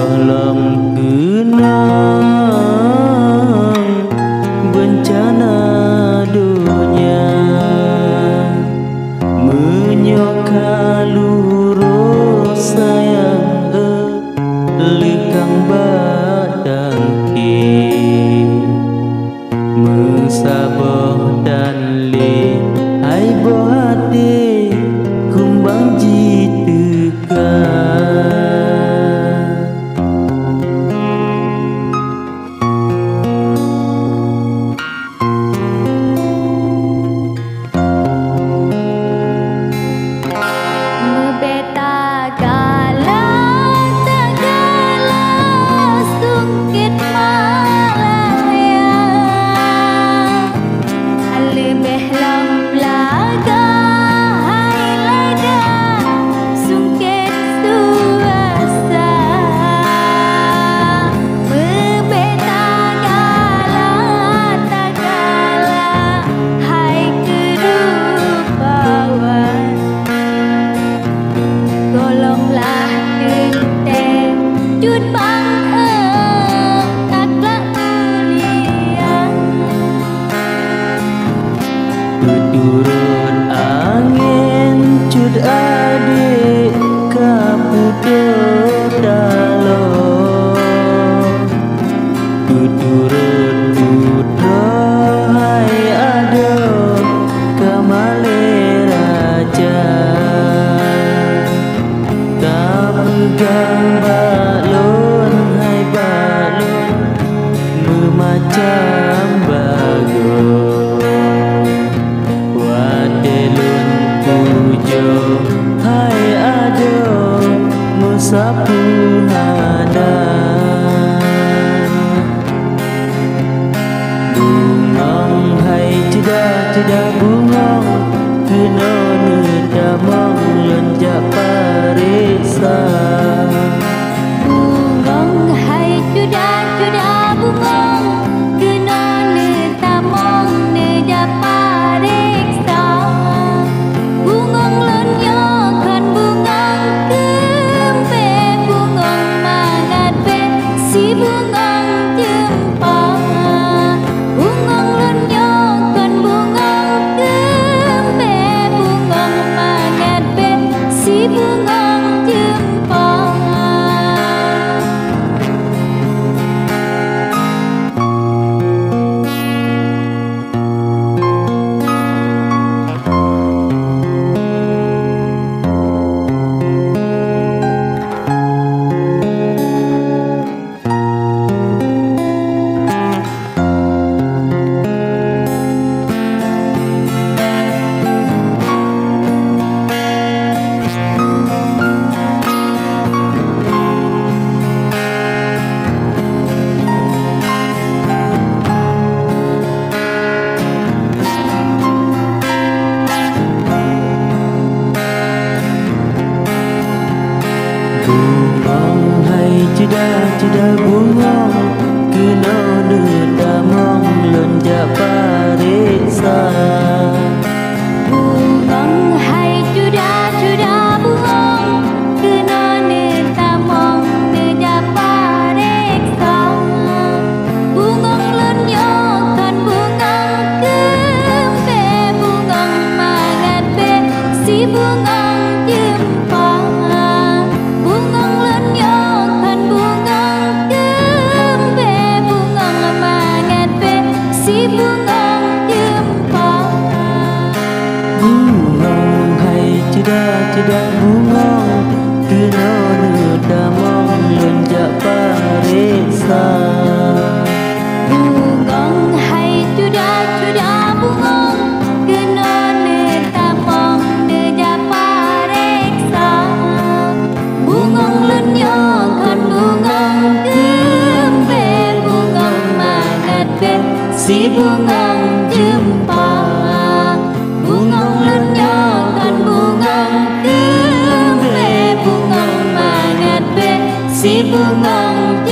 dalam kenang bencana dunia menyoka lurus sayang lekang badan ki mensabah dan li ai bohati kumbang jiteka turun angin cut adik kaputuh dalom turun putra hai ado kamale raja kapegang balon hai balon memacam bagus hai ado musapu hana bungong hai cedak bungong kena nedamang lonjak parisa bungong hai cedak bungong kena nedamang nedap parisa bungong hai cedak bungong kena nedamang lonjak parisa bungong hai cedak bungong kena nedamang nedap parisa bungong lonyokan bungong kempe bungong mangat be si bungong jempa cedak bungong kena nedamang lonjak parisa bungong hai cedak bungong kena nedamang nedap parisa bungong lonyokan bungong kempe bungong mangat be si bungong jempa bungong lonyokan bungong kempe bungong mangat be si bungong